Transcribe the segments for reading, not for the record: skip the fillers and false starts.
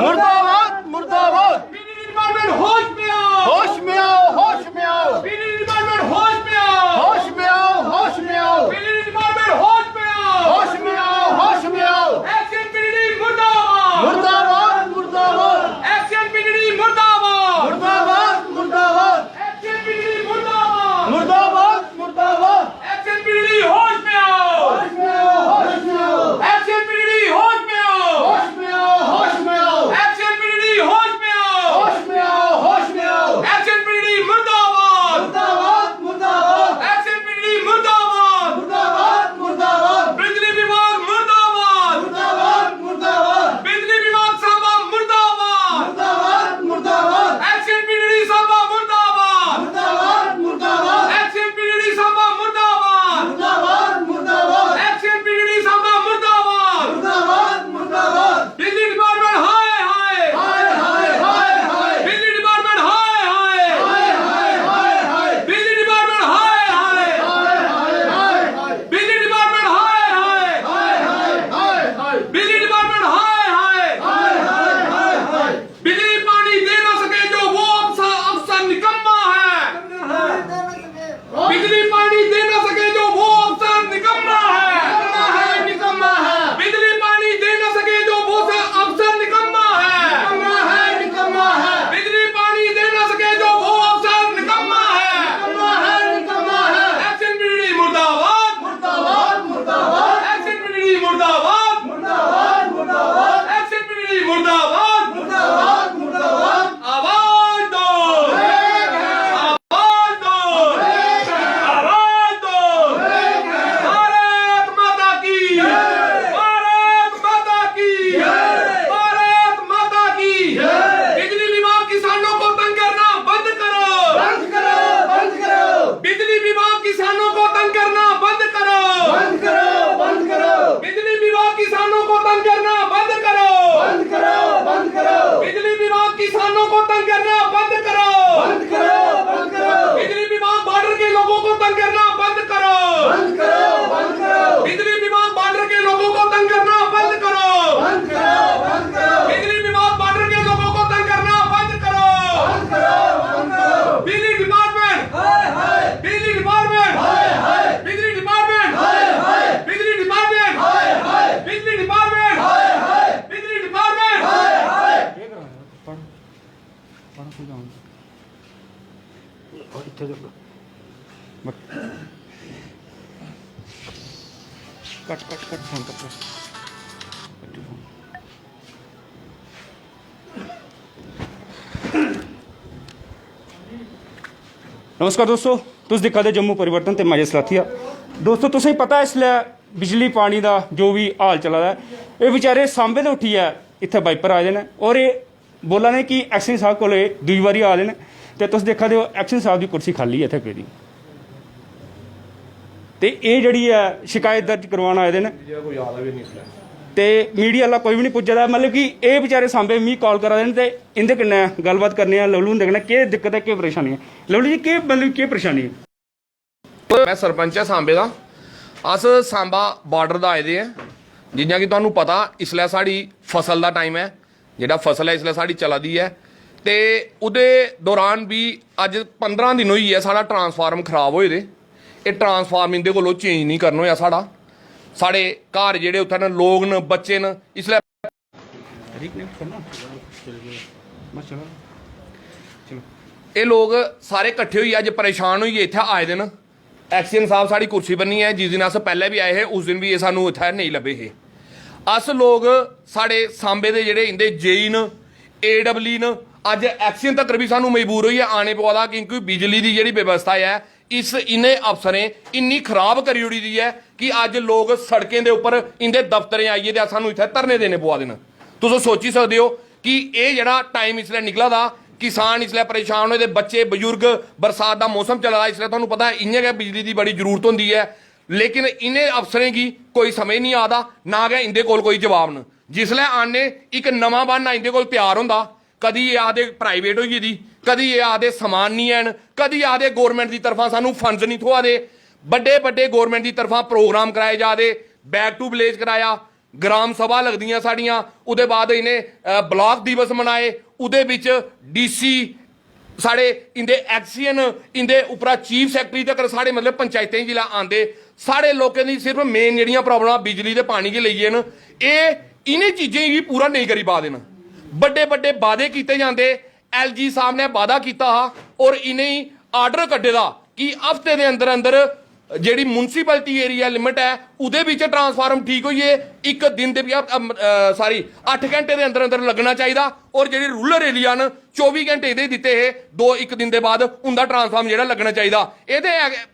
मुर्दाबाद मुर्दाबाद। बिजली डिपार्टमेंट होश में आओ, होश में आओ, होश में आओ, बिजली डिपार्टमेंट होश में आओ, होश में आओ, होश में आओ, बिजली डिपार्टमेंट होश में आओ, होश में आओ, होश में आओ। एक्शन बिजली मुर्दाबाद, मुर्दाबाद मुर्दाबाद, एक्शन बिजली मुर्दाबाद, मुर्दाबाद मुर्दाबाद, एक्शन बिजली मुर्दाबाद, मुर्दाबाद मुर्दाबाद। एक्शन बिजली होश में आओ, होश में आओ, होश में आओ, एक्शन बिजली होश में आओ, होश में आओ, होश में आओ, एक्शन बिजली होश में आओ, होश में आओ, होश में आओ। एक्शन बिजली मुर्दाबाद, मुर्दाबाद मुर्दाबाद, एक्शन बिजली मुर्दाबाद, मुर्दाबाद मुर्दाबाद, बिजली विभाग मुर्दाबाद, मुर्दाबाद मुर्दाबाद, बिजली विभाग साहबा मुर्दाबाद, मुर्दाबाद मुर्दाबाद, एक्शन बिजली साहबा मुर्दाबाद, मुर्दाबाद मुर्दाबाद, एक्शन बिजली साहबा मुर्दाबाद, मुर्दाबाद मुर्दाबाद, एक्शन बिजली साहबा मुर्दाबाद, मुर्दाबाद मुर्दाबाद। बिजली डिपार्टमेंट हाय हाय, हाय हाय हाय हाय, बिजली डिपार्टमेंट हाय हाय, हाय हाय हाय हाय, बिजली डिपार्टमेंट हाय हाय, हाय हाय हाय हाय, बिजली डिपार्टमेंट हाय हाय, हाय हाय हाय हाय, बिजली डिपार्टमेंट हाय हाय, हाय हाय हाय हाय। बिजली पानी दे ना सके जो वो अफसर निकम्मा है, बिजली पानी दे ना सके जो वो अफसर निकम्मा है, निकम्मा है, बिजली पानी दे ना सके जो वो अफसर निकम्मा है, निकम्मा है, निकम्मा है, बिजली पानी दे ना सके जो वो अफसर निकम्मा है, निकम्मा है, निकम्मा है। एक्शन बिजली मुर्दाबाद, मुर्दाबाद मुर्दाबाद, एक्शन बिजली मुर्दाबाद, मुर्दाबाद मुर्दाबाद, एक्शन बिजली मुर्दाबाद, मुर्दाबाद मुर्दाबाद। आवाज दो, आवाज दो, आवाज दो। भारत माता की, भारत माता की, भारत माता की। बिजली विभाग किसानों को तंग करना बंद करो, बंद करो, बंद करो, बिजली विभाग किसानों को तंग करना बंद करो, बंद करो, बंद करो, बिजली विभाग किसानों को तंग करना बंद करो, बंद करो, बंद करो, बिजली विभाग किसानों को तंग करना बंद करो, बंद करो, बंद करो, बिजली विभाग बॉर्डर के लोगों को तंग करना बंद करो, बंद करो, बंद करो, बिजली विभाग बॉर्डर के लोगों को तंग करना बंद करो, बंद करो, बंद करो, बिजली विभाग बॉर्डर के लोगों को तंग करना बंद करो, बंद करो, बंद करो। बिजली डिपार्टमेंट, हाय हाय, बिजली डिपार्टमेंट, हाय हाय, बिजली डिपार्टमेंट, हाय हाय, बिजली डिपार्टमेंट, हाय हाय, बिजली डिपार्टमेंट, हाय हाय, बिजली department. Hi hi. Cut cut cut phone cut नमस्कार दोस्तों, तुस दिक्खा दे जम्मू परिवर्तन ते मजे सलाथिया। दोस्तों तुसें पता है इसलै बिजली पानी दा जो भी हाल चला दा है, एह् बेचारे सांबे तो उट्ठियै इत्थै वाइपर आए दे न और एह् बोला ने कि एक्शन साहब कोल दूई बारी आ दे न ते तुस दिक्खा दे हो एक्शन साहब दी कुर्सी खाली है इत्थै पेदी ते एह् जेह्ड़ी है शिकायत दर्ज करवान आए दे न ते मीडिया आह्ला कोई भी नहीं पुज्जा दा। मतलब कि एह् बेचारे सांबे मिगी कॉल करा दे न ते इंदे कन्नै गल्लबात करने आं लवलू हुंदे कन्नै केह् दिक्कत है केह् परेशानी है। लवलू जी केह् मतलब केह् परेशानी है? मैं सरपंच है सांबे का। अस सांबा बॉर्डर दा आए दे हैं। जियां कि तुहानू पता इसलै साढ़ी फसल दा टाइम है, जेह्ड़ा फसल है इसलै साढ़ी चला दी है ते उहदे दौरान भी अज 15 दिन होई है साढ़ा ट्रांसफार्म खराब होए दे। एह् ट्रांसफार्म इंदे कोलों चेंज नहीं करना होया साढ़ा। साढ़े घर जेह्ड़े उत्थै न लोग न बच्चे न इसलै एह् लोग सारे कट्ठे होइयै अज परेशान होइयै इत्थै आए दे न। एक्शन साहब साढ़ी कुर्सी बनी है, जिस दिन अस पैह्ले भी आए हे उस दिन भी एह् सानू इत्थै नहीं लब्भे हे। अस लोग साढ़े सांबे दे जेह्ड़े इंदे जेई न AWE न अज एक्शन तक्कर भी सानू मजबूर होइयै आने पवा दा, क्योंकि बिजली दी जेह्ड़ी व्यवस्था है इस इन्हें अफसरें इन्नी खराब करी ओड़ी दी है कि अज लोग सड़कें दे उप्पर इंदे दफ्तरें आइयै ते सानू इत्थै धरने देने पवा दे न। तुस सोची सकदे हो कि एह् जेह्ड़ा टाइम इसलै निकला दा, किसान इसलै परेशान होए दे, बच्चे बजुर्ग, बरसात दा मौसम चला दा इसलै तुहानू पता है इ'यां गै बिजली दी बड़ी जरूरत होंदी है, लेकिन इन्हें अफसरें गी कोई समझ नहीं आता, ना गै इंदे कोल कोई जवाब न। जिसलै आने इक नमां बहाना इंदे कोल त्यार होंदा, कदी एह् आखदे प्राइवेट होई गेदी, कदी एह् आखदे समान नहीं हैन, कदी आखदे गौरमेंट की तरफा सानू फंड्स नहीं थ्होआ दे। बड्डे बड्डे गौरमेंट की तरफा प्रोग्राम कराए जा दे, बैक टू विलेज कराया, ग्राम सभा लगदियां साड़ियां, उहदे बाद इन्हें ब्लॉक दिवस मनाए, उहदे विच DC साढ़े इंदे एक्सीयन इंदे उपरा चीफ सैकटरी तक साढ़े मतलब पंचायतें जिला आंदे साढ़े लोकें दी सिर्फ मेन जेहड़ियां प्रॉब्लमां बिजली ते पानी गी लेइयै न, एह् इन्हें चीजें गी पूरा नहीं करी पा दे न। बड़े बड़े वादे कीते जांदे, LG साहब ने वादा कीता हा और इन्हें आर्डर कड्ढे दा कि हफ्ते दे अंदर अंदर ਜਿਹੜੀ म्यूनसिपैलिटी एरिया लिमिट है ਉਹਦੇ ਵਿੱਚ ट्रांसफार्म ठीक होइए एक दिन ਦੇ 8 घंटे ਦੇ ਅੰਦਰ ਅੰਦਰ ਲੱਗਣਾ ਚਾਹੀਦਾ ਔਰ ਜਿਹੜੇ ਰੂਰਲ ਏਰੀਆ ਨੇ 24 ਘੰਟੇ ਇਹਦੇ ਦਿੱਤੇ ਹੈ, 1 ਦਿਨ ਦੇ ਬਾਅਦ ਉਹਦਾ ਟ੍ਰਾਂਸਫਾਰਮ ਜਿਹੜਾ ਲੱਗਣਾ ਚਾਹੀਦਾ। ਇਹਦੇ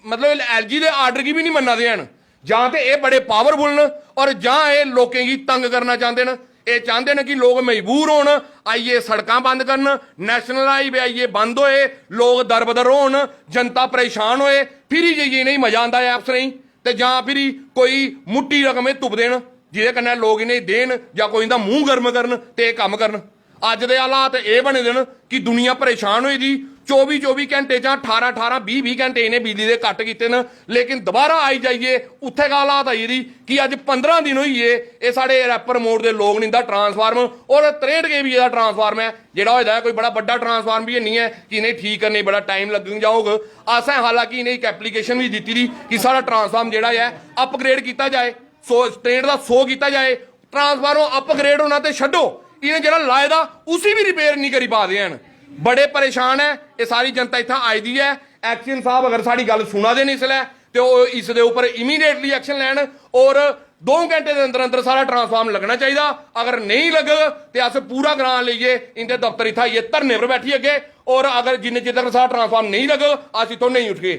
ਮਤਲਬ LG ਦੇ ਆਰਡਰ ਕੀ ਵੀ ਨਹੀਂ ਮੰਨਦੇ ਹਨ, ਜਾਂ ਤੇ ਇਹ ਬੜੇ ਪਾਵਰਫੁਲ ਨੇ ਔਰ ਜਾਂ ਇਹ ਲੋਕਾਂ ਕੀ ਤੰਗ ਕਰਨਾ ਚਾਹੁੰਦੇ ਨੇ। ਇਹ ਚਾਹੁੰਦੇ ਨੇ ਕਿ ਲੋਕ ਮਜਬੂਰ ਹੋਣ, ਆਈਏ ਸੜਕਾਂ ਬੰਦ ਕਰਨ, ਨੈਸ਼ਨਲ ਹਾਈਵੇ ਆਈਏ ਬੰਦ ਹੋਏ, ਲੋਕ ਦਰਬਦਰ ਹੋਣ, ਜਨਤਾ ਪਰੇਸ਼ਾਨ ਹੋਏ, ਫਿਰ ਹੀ ਜਾਈਏ ਨਹੀਂ ਮਜ਼ਾ ਆਉਂਦਾ ਹੈ ਅਫਸਰ ਹੀ ਤੇ ਜਾਂ ਫਿਰ ਕੋਈ ਮੁੱਟੀ ਰਕਮ ਇਹ ਤੁਪ ਦੇਣ ਜਿਹਦੇ ਕੰਨੇ ਲੋਕ ਇਹਨੇ ਦੇਣ ਜਾਂ ਕੋਈ ਇਹਦਾ ਮੂੰਹ ਗਰਮ ਕਰਨ ਤੇ ਇਹ ਕੰਮ ਕਰਨ। ਅੱਜ ਦੇ ਹਾਲਾਤ ਇਹ ਬਣੇ ਦੇਣ ਕਿ ਦੁਨੀਆ ਪਰੇਸ਼ਾਨ ਹੋਈ ਜੀ। 24 ਘੰਟੇ ਜਾਂ 18 20 ਘੰਟੇ ਇਹਨੇ ਬਿਜਲੀ ਦੇ ਕੱਟ ਕੀਤੇ ਨੇ, ਲੇਕਿਨ ਦੁਬਾਰਾ ਆਈ ਜਾਈਏ ਉੱਥੇ का हालात आई जी कि अज 15 दिन हुई है ये साढ़े रैपर मोड़ के लोग नहीं ट्रांसफार्म और 63 kV का ट्रांसफार्म है जोड़ा होता है, कोई बड़ा बड़ा ट्रांसफार्म भी नहीं है कि इन्हें ठीक करने बड़ा टाइम लग जाओगे। असें हालांकि इन्हें एक एप्लीकेशन भी दी थी कि सारा ट्रांसफार्म जोड़ा है अपग्रेड किया जाए, 63 का 100 किया जाए, ट्रांसफार्म अपग्रेड होना तो छड्डो, इन्हें जो लाए दा उसी भी रिपेयर नहीं करी पा रहे हैं। बड़े परेशान है ये सारी जनता इतना आई दी है। एक्शन साहब अगर साड़ी गल सुना दे नहीं इसलिए तो इस दे ऊपर इमीडिएटली एक्शन लैन और 2 घंटे के अंदर अंदर सारा ट्रांसफार्म लगना चाहिए। अगर नहीं लगे तो अस पूरा ग्रां लीए इनके दफ्तर इतना आइए धरने पर बैठी अगे और अगर जिन्ने चिर तक सारा ट्रांसफार्म नहीं लगे अस इतों नहीं उठ गए।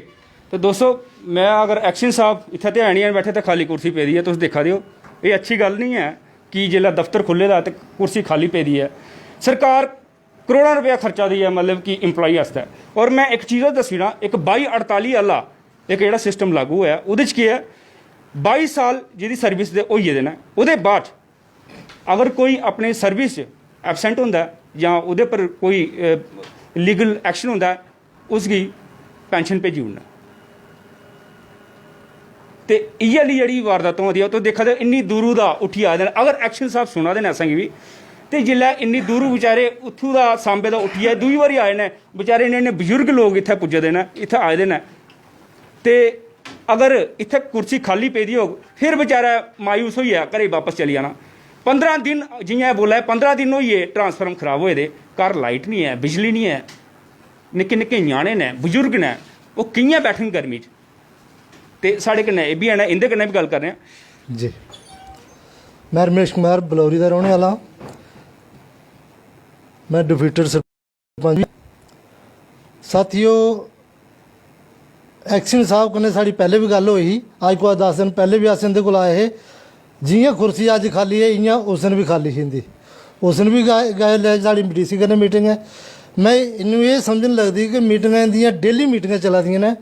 तो दोस्तों मैं अगर एक्शन साहब इतना ध्यान नहीं बैठे तो खाली कुर्सी पे दी है, तुम देखा दियो ये अच्छी गल नहीं है कि जिला दफ्तर खुले दा तो कुर्सी खाली पे दी है। सरकार करोड़ों रुपया खर्चा दी है मतलब कि इंप्लॉई आस्ते। और मैं एक चीज़ दसी ना, एक 2248 आला एक जोड़ा सिस्टम लागू है, वो है 22 साल जिहदी सर्विस दे होई गेदे न, उहदे बाद अगर कोई अपने सर्विस एबसेंट होंदा या उहदे पर कोई लीगल एक्शन होंदा उसकी पेंशन भेजी ओड़ना। तो इ'यै जेह्ड़ी वारदातां होंदियां तो देखा दे इन्नी दूरों दा उठी आए दे। अगर एक्शन साहब सुना दे न असेंगी भी तो जिल्लै इन्नी दूरों बेचारे उत्थूं दा सांबे दा उट्ठियै दूई बारी आए न बेचारे, इन्ने बजुर्ग लोग इत्थै पुज्जे दे न, इत्थै आए दे न, ते अगर इत्थै कुर्सी खाली पेदी होग फिर बेचारा मायूस होइयै घरै वापस चली जाना। 15 दिन जि'यां बोला 15 दिन होइए ट्रांसफार्म खराब होए दे, घर लाइट नहीं है, बिजली नहीं है, निक्के निक्के ञ्याणे न, बजुर्ग न, वो कि'यां बैठन गर्मी च। ते साढ़े कन्नै एह् बी हैन, इंदे कन्नै भी गल्ल करने आं जी। मैं रमेश कुमार बलौरी का रौहने वाला, मैं डिप्टी सरपंच। साथियों एक्शन साहब कन्नै साड़ी पहले भी गल हुई, अज को 10 दिन पहले भी अस इंदे कोल आए हे। जियां कुर्सी अज खाली है इयां उस दिन भी खाली ही, उस दिन भी गए साड़ी DC कन्नै मीटिंग है। मैं इनू ये समझन लगती कि मीटिंग इंदियां डेली मीटिंग चला दियां ने।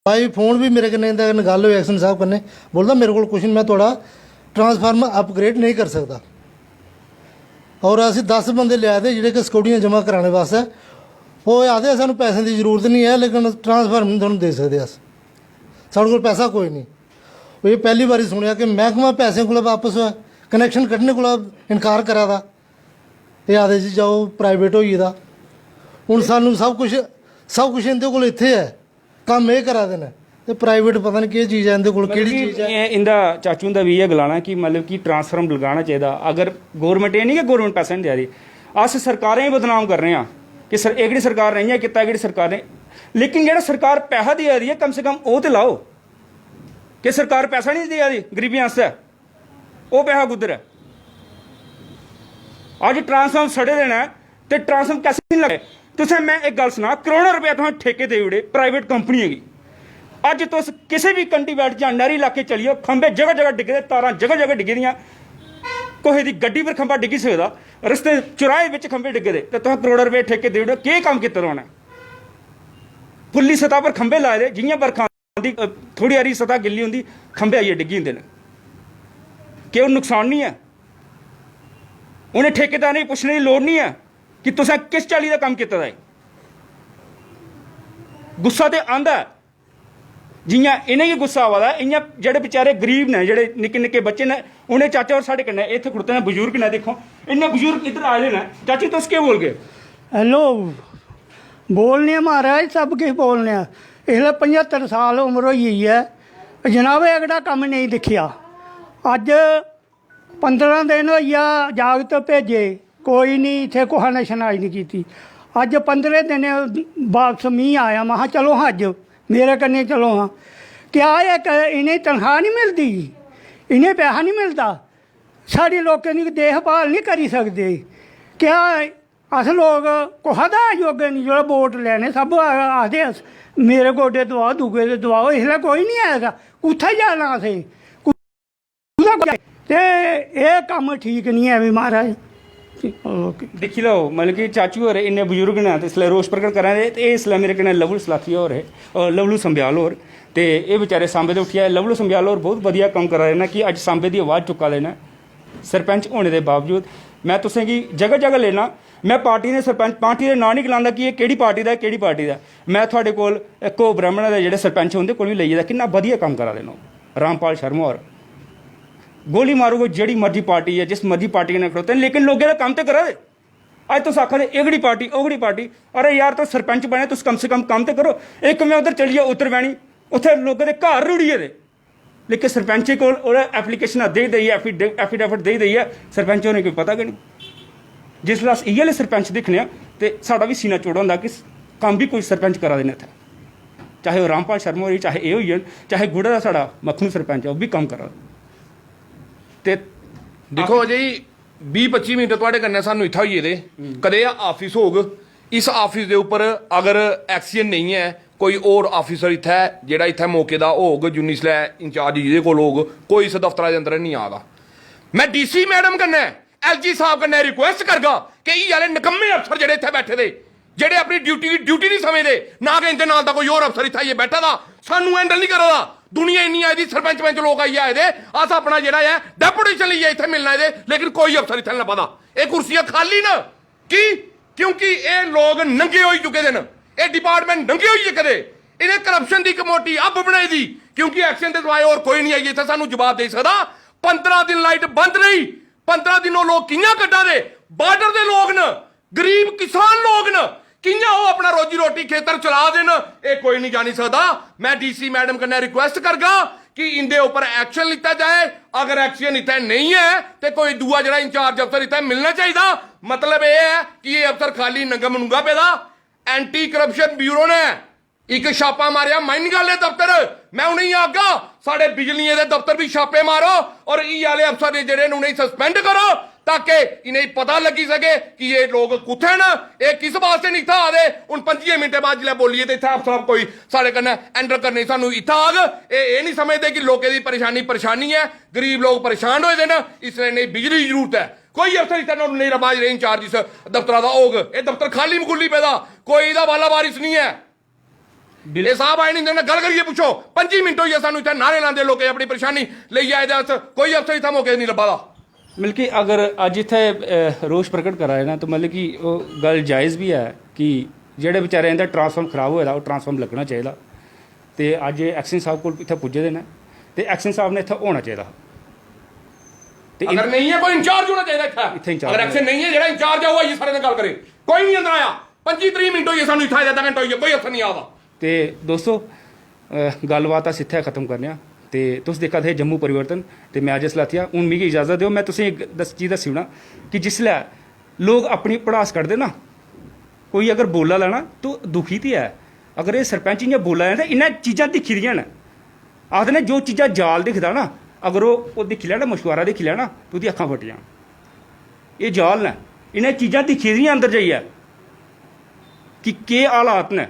भाई फोन भी मेरे कन्नै इंदे कन्नै गल हुई एक्शन साहब कन्नै, बोलदा मेरे को कुछ मैं थोड़ा ट्रांसफार्मर अपग्रेड नहीं कर सकता। और असी 10 बंदे लिया दे जेह्ड़े कि सिक्योरिटियां जमा कराने वास्ते, वो आखदे सानूं पैसे की जरूरत नहीं है लेकिन ट्रांसफार्मर नहीं थोड़ा दे सकते अस, साढ़े कोल पैसा कोई नहीं। ये पहली बारी सुनिया कि महकमा पैसे को वापस कनैक्शन कड्ढने को इनकार करा दा, ये आखदे जी जाओ प्राइवेट होई गेदा। हुण सानूं सब कुछ इंदे कोल इत्थे है, कम्म एह् करा दे न ते प्राइवेट पता नहीं केह् चीज़ है इंदे कोल, केह्ड़ी चीज़ है। इंदा चाचू हुंदा भी इ'यै गलाना कि मतलब कि ट्रांसफार्म लगाना चाहिए। अगर गौरमेंट एह् नहीं कि गौरमेंट पैसा नहीं देआ दी, अस सरकारें ही बदनाम कर रहे हैं कि एह्कड़ी सरकार ने इ'यां कीता, एह्कड़ी सरकार ने, लेकिन जेह्ड़ा सरकार पैसा देआ दी है कम से कम ओह् ते लाओ कि सरकार पैसा नहीं देआ दी गरीबें आस्तै, ओह् पैसा कुद्धर है। अज ट्रांसफार्म सड़े दे न ते ट्रांसफार्म कैसे नहीं लगे। तुसें मैं एक गल सुना, करोड़ों रुपया तुसें ठेके देई ओड़े प्राइवेट कंपनियें गी। अज तुस किसी भी कंट्री बैठ जां नैह्री इलाके चली जाओ, खंबे जगह जगह डिग्गे दे, तारां जगह जगह डिग्गी दियां, कुसै दी गड्डी पर खंबा डिग्गी सकदा, रस्ते चुराहे बिच खंबे डिग्गे दे, ते तुसें करोड़ों रुपये ठेके देई ओड़े, केह् कम्म कीते दा उ'नें। पुल्ली सतह पर खंबे लाए दे, जि'यां बरखा आंदी थोड़ी हारी सतह गिल्ली होंदी खंबे आइयै डिग्गी जंदे न, केह् नुकसान नहीं है। उ'नें ठेकेदारें गी पुच्छने दी लोड़ नहीं है कि तुसें किस चाल्ली दा कम्म कीते दा है। गुस्सा ते आंदा है जियां इन्हें गी गुस्सा आवा दा इयां जेह्ड़े बेचारे गरीब ने जेह्ड़े निक्के निक्के बच्चे ने उन्हें चाचा और साढ़े कन्नै इत्थे खड़ोते ने बजुर्ग ने दिक्खो इन्ने बजुर्ग इधर आए ने चाची तुस केह् बोल गए हेलो बोलने महाराज सब किश बोलने इसलै 75 साल उम्र होई गेई है जनाब एह्कड़ा कम्म नहीं दिक्खेआ अज्ज 15 दिन होई गेआ जागत भेजे कोई नहीं इत्थै कुसै ने शनाई नहीं कीती अज्ज 15 दिन वापस मी आया महा चलो हाँ अज्ज मेरे कन्नै चलो हाँ क्या इन्हें तनख्वाह नहीं मिलती इन्हें पैसा नहीं मिलता साढ़े लोकें दी देखभाल नहीं करी सकते क्या अस लोग कुसै दा योग्य नहीं जेह्ड़ा वोट लैने सब आखदे अस मेरे गोडे दबाओ दूए दे दबाओ इसलै कोई नहीं आया कुत्थै जाना असें ते एह् कम्म ठीक नहीं है भी महाराज ओके दिक्खी लो मतलब कि चाचू होर इन्ने बजुर्ग ने ते इसलै रोष प्रकट करा दे ते इसलै मेरे कन्नै लवलू सलाथिया होर है लवलू संब्याल होर ते एह् बेचारे सांबे दे उट्ठियै लवलू संब्याल होर बहुत वधिया कम्म करा दे न कि अज्ज सांबे दी आवाज़ चुक्का दे न सरपंच होने दे बावजूद मैं तुसें गी जगह जगह लेना मैं पार्टी ने सरपंच पार्टी दे नां नहीं गलांदा कि एह् केह्ड़ी पार्टी दा केह्ड़ी पार्टी दा मैं थुआढ़े कोल इक ब्राह्मण दे जेह्ड़े सरपंच उं'दे कोल बी लेइयै दा किन्ना वधिया कम्म करा दे न रामपाल शर्मा होर गोली मारोगे जेह्ड़ी मर्जी पार्टी है जिस मर्जी पार्टी कन्नै खड़ोते न लेकिन लोगें दा कम्म ते करा दे अज तुस आखा दे एगड़ी पार्टी ओगड़ी पार्टी अरे यार तुस सरपंच बने तुस कम से कम कम्म ते करो इक मैं उधर चली जाओ उत्तर बैणी उत्थे लोगों दे घर रुड़ी गेदे लेकिन सरपंच कोल ओह्दा एप्लीकेशन देई देइयै एफिडेविट देई देइयै सरपंच होने कोई पता गै नहीं जिसलै अस इ'यै ले सरपंच दिक्खने आं ते साढ़ा बी सीना चौड़ा होंदा कि कम्म भी कोई सरपंच करा दे न इत्थै चाहे ओह् रामपाल शर्मा होई चाहे एह् होई जान चाहे गुड़े दा साढ़ा मक्खनू सरपंच है ओह् बी कम्म करा दा ते दिक्खो जी 20-25 मिनट थोड़े कन्नै सानू इत्थै होई गेदे कदे ऑफिस होग इस ऑफिस दे उप्पर अगर एक्शन नहीं है कोई और ऑफिसर इत्थै जेह्ड़ा इत्थै मौके दा होग जिसलै इंचार्ज जेह्दे कोल होग कोई इस दफ्तरा दे अंदर नहीं आगा मैं डीसी मैडम कन्नै एलजी साहब कन्नै रिक्वेस्ट करगा कि इ'यै आह्ले निकम्मे अफसर जेह्ड़े इत्थै बैठे दे जेह्ड़े अपनी ड्यूटी नहीं समझदे ना कि इंदे नाल दा कोई होर अफसर इत्थै आइयै बैठा दा सानू हैंडल नहीं करा दा दुनिया इन्नी आई दी सरपंच लोग आइयै आए दे अस अपना जेह्ड़ा है डेपुटेशन लेइयै इत्थै मिलना दे लेकिन कोई अफसर इत्थै नहीं लब्भा दा एह् कुर्सियां खाली न की क्योंकि एह् लोग नंगे होई चुके दे न एह् डिपार्टमेंट नंगे होई चुके दे इन्हें करप्शन की कमेटी अब बनाई दी क्योंकि एक्शन के सिवाए और कोई नहीं आई इत्थे सानू जवाब दे सकदा 15 दिन लाइट बंद रही 15 दिनों लोग कियां कड्ढा दे बार्डर दे लोग न गरीब किसान लोग न कियां वो अपना रोजी रोटी खेतर चला देन ये कोई नहीं जानी सकदा मैं डीसी मैडम कन्नै रिक्वेस्ट करगा कि इंदे ऊपर एक्शन लिता जाए अगर एक्शन इत्थे नहीं है तो कोई दूआ जरा इंचार्ज अफसर इत्थे मिलना चाहिए मतलब ये है कि ये अफसर खाली नंगा मनुंगा पेदा एंटी करप्शन ब्यूरो ने एक छापा मारिया माइनिंग वाले दफ्तर मैं उन्हें आगा साढ़े बिजलियां दे दफ्तर भी छापे मारो और ई वाले अफसर जेडे उन्हें सस्पेंड करो ताकि इन्हें पता लगी सके कि ये लोग कुत्थे न ये किस वास्ते नहीं इत्थे आ दे हुन 25 मिनट बाद जिसलै बोलिए तो इत्थे अफसर कोई साढ़े कन्नै एंटर करने सानू इत्थे आग ये नहीं समझते कि लोगों की परेशानी है गरीब लोग परेशान होए दे न इसलिए नहीं बिजली की जरूरत है कोई अफसर इत्थे नहीं लब्भा जेह्ड़े इंचार्ज इस दफ्तरा दा होग ये दफ्तर खाली मखुली पेदा कोई इहदा वाला वारिस नहीं है ये साहब आए नहीं गल करिए पुछो 25 मिनट होइए सानू इत्थे नारे लांदे लोग अपनी परेशानी लेइयै आए दे कोई अफसर इत्थे मौके नहीं लब्भा दा मतलब कि अगर अज इत्थे रोष प्रकट करा दे ना तो मतलब कि ओह् गल जायज़ भी है कि जेह्ड़े बेचारे इंदा ट्रांसफार्म खराब होए दा ओह् ट्रांसफार्म लग्गना चाहिदा ते अज्ज एक्शन साहब कोल इत्थे पुज्जे दे न ते एक्शन साहब ने इत्थे होना चाहिदा ते अगर नहीं है कोई इंचार्ज होना चाहिए इत्थे इंचार्ज अगर एक्शन नहीं है जेह्ड़ा इंचार्ज है वो आइए सारे नाल गल करे कोई नहीं अंदर आया 25-30 मिनट होइए सानू इत्थे आए आधा घंटा होइए कोई अफसर नहीं आदा ते दोस्तों गलबात अस इत्थे खत्म करने आं ते तुस दिक्खा दे जम्मू परिवर्तन ते मैं अजय सलाथिया हूँ मिगी इजाजत दिओ मैं तुसें एक चीज़ दस्सी ओड़ां कि जिसलै लोग अपनी पड़ास कड्ढदे ना कोई अगर बोला लैना तो दुखी ते है अगर ये सरपंच इ'यां बोला लैना ते इ'नें चीज़ां दिक्खी दियां न आखदे ने जो चीज़ां जाल दिखदा ना अगर ओह् दिक्खी लैना मशवरा दिक्खी लैना तो ओह्दी अक्खां फटी जान एह् जाल न इ'नें चीज़ां दिक्खी दियां अंदर जाइयै कि केह् हालात न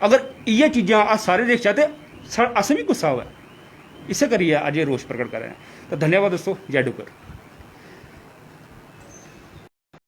अगर इ'यै चीज़ां अस सारे दिखचै ते असें बी गुस्सा होऐ इस्सै करियै अज्ज रोष प्रकट करा दे तो धन्यवाद दोस्तों जय डुग्गर।